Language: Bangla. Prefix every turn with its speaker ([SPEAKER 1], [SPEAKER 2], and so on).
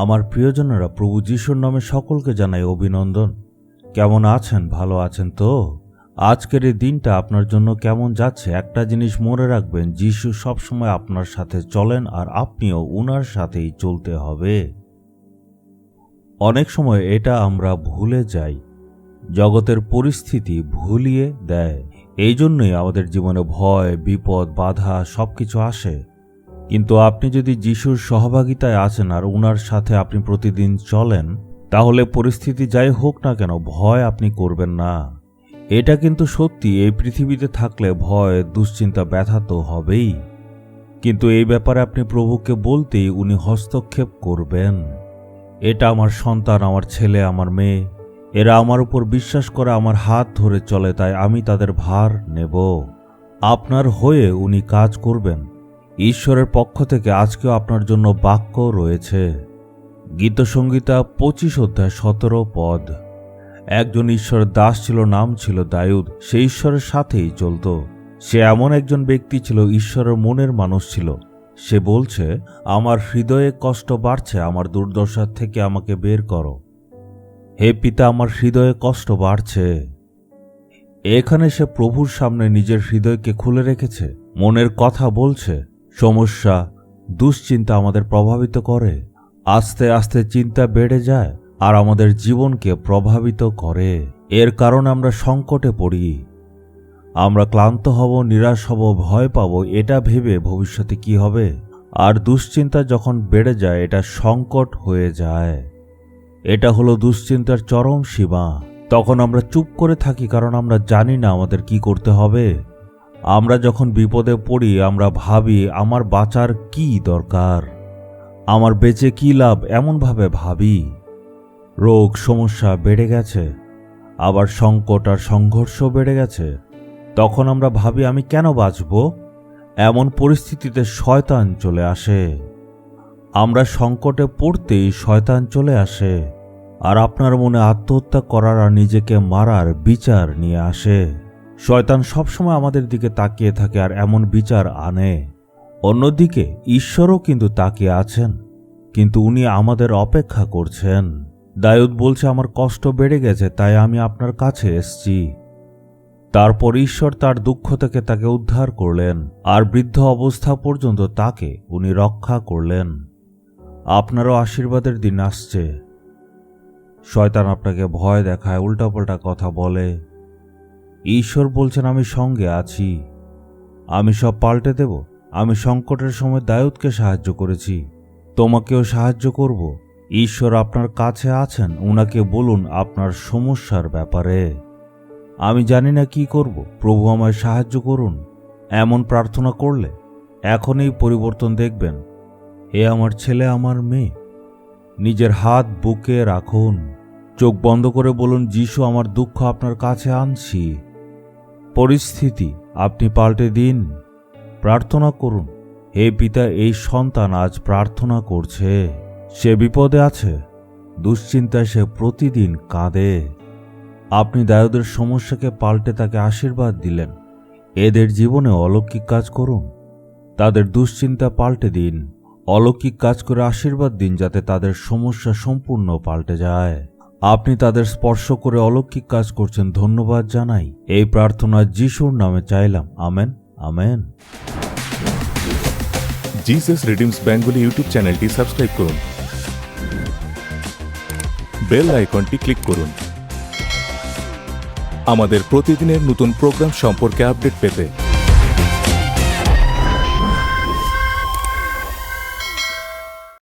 [SPEAKER 1] আমার প্রিয়জনেরা, প্রভু যিশুর নামে সকলকে জানাই অভিনন্দন। কেমন আছেন? ভালো আছেন তো? আজকের এই দিনটা আপনার জন্য কেমন যাচ্ছে? একটা জিনিস মনে রাখবেন, যিশু সবসময় আপনার সাথে চলেন আর আপনিও উনার সাথেই চলতে হবে। অনেক সময় এটা আমরা ভুলে যাই, জগতের পরিস্থিতি ভুলিয়ে দেয়। এই জন্যই আমাদের জীবনে ভয়, বিপদ, বাধা সবকিছু আসে। কিন্তু আপনি যদি যিশুর সহভাগিতায় আছেন আর উনার সাথে আপনি প্রতিদিন চলেন, তাহলে পরিস্থিতি যাই হোক না কেন ভয় আপনি করবেন না। এটা কিন্তু সত্যি, এই পৃথিবীতে থাকলে ভয়, দুশ্চিন্তা, ব্যথা তো হবেই। কিন্তু এই ব্যাপারে আপনি প্রভুকে বলতেই উনি হস্তক্ষেপ করবেন। এটা আমার সন্তান, আমার ছেলে, আমার মেয়ে, এরা আমার উপর বিশ্বাস করে আমার হাত ধরে চলে, তাই আমি তাদের ভার নেব। আপনার হয়ে উনি কাজ করবেন। ঈশ্বরের পক্ষ থেকে আজকেও আপনার জন্য বাক্য রয়েছে। গীতসংহিতা 25:17 একজন ঈশ্বরের দাস ছিল, নাম ছিল দাউদ। সে ঈশ্বরের সাথেই চলত। সে এমন একজন ব্যক্তি ছিল, ঈশ্বরের মনের মানুষ ছিল। সে বলছে, আমার হৃদয়ে কষ্ট বাড়ছে, আমার দুর্দশার থেকে আমাকে বের করো। হে পিতা, আমার হৃদয়ে কষ্ট বাড়ছে। এখানে সে প্রভুর সামনে নিজের হৃদয়কে খুলে রেখেছে, মনের কথা বলছে। সমস্যা, দুশ্চিন্তা আমাদের প্রভাবিত করে। আস্তে আস্তে চিন্তা বেড়ে যায় আর আমাদের জীবনকে প্রভাবিত করে। এর কারণে আমরা সংকটে পড়ি। আমরা ক্লান্ত হব, নিরাশ হব, ভয় পাব, এটা ভেবে ভবিষ্যতে কি হবে। আর দুশ্চিন্তা যখন বেড়ে যায়, এটা সংকট হয়ে যায়। এটা হলো দুশ্চিন্তার চরম সীমা। তখন আমরা চুপ করে থাকি, কারণ আমরা জানি না আমাদের কি করতে হবে। আমরা যখন বিপদে পড়ি, আমরা ভাবি আমার বাঁচার কি দরকার, আমার বেঁচে কি লাভ, এমনভাবে ভাবি। রোগ সমস্যা বেড়ে গেছে, আবার সংকট আর সংঘর্ষ বেড়ে গেছে। তখন আমরা ভাবি আমি কেন বাঁচব। এমন পরিস্থিতিতে শয়তান চলে আসে। আমরা সংকটে পড়তেই শয়তান চলে আসে আর আপনার মনে আত্মহত্যা করার আর নিজেকে মারার বিচার নিয়ে আসে। শয়তান সবসময় আমাদের দিকে তাকিয়ে থাকে আর এমন বিচার আনে। অন্যদিকে ঈশ্বরও কিন্তু তাকিয়ে আছেন, কিন্তু উনি আমাদের অপেক্ষা করছেন। দাউদ বলছে, আমার কষ্ট বেড়ে গেছে, তাই আমি আপনার কাছে এসেছি। তারপর ঈশ্বর তার দুঃখ থেকে তাকে উদ্ধার করলেন আর বৃদ্ধ অবস্থা পর্যন্ত তাকে উনি রক্ষা করলেন। আপনারও আশীর্বাদের দিন আসছে। শয়তান আপনাকে ভয় দেখায়, উল্টাপাল্টা কথা বলে। ঈশ্বর বলছেন, আমি সঙ্গে আছি, আমি সব পাল্টে দেব। আমি সংকটের সময় দাউদকে সাহায্য করেছি, তোমাকেও সাহায্য করব। ঈশ্বর আপনার কাছে আছেন, উনাকে বলুন আপনার সমস্যার ব্যাপারে। আমি জানি না কি করব, প্রভু আমায় সাহায্য করুন। এমন প্রার্থনা করলে এখনই পরিবর্তন দেখবেন। হে আমার ছেলে, আমার মেয়ে, নিজের হাত বুকে রাখুন, চোখ বন্ধ করে বলুন, যিশু, আমার দুঃখ আপনার কাছে আনছি। পরিস্থিতি আপনি পাল্টে দিন। প্রার্থনা করুন, হে পিতা, এই সন্তান আজ প্রার্থনা করছে। সে বিপদে আছে, দুশ্চিন্তায় সে প্রতিদিন কাঁদে। আপনি দাউদের সমস্যাকে পাল্টে তাকে আশীর্বাদ দিলেন। এদের জীবনে অলৌকিক কাজ করুন, তাদের দুশ্চিন্তা পাল্টে দিন। অলৌকিক কাজ করে আশীর্বাদ দিন, যাতে তাদের সমস্যা সম্পূর্ণ পাল্টে যায়। আপনি তাদের স্পর্শ করে অলৌকিক কাজ করছেন, ধন্যবাদ জানাই। এই প্রার্থনা যিশুর নামে চাইলাম, amen, amen.
[SPEAKER 2] Jesus redeems Bengali YouTube চ্যানেলটি সাবস্ক্রাইব করুন, বেল আইকনটি ক্লিক করুন আমাদের প্রতিদিনের নতুন প্রোগ্রাম সম্পর্কে আপডেট পেতে।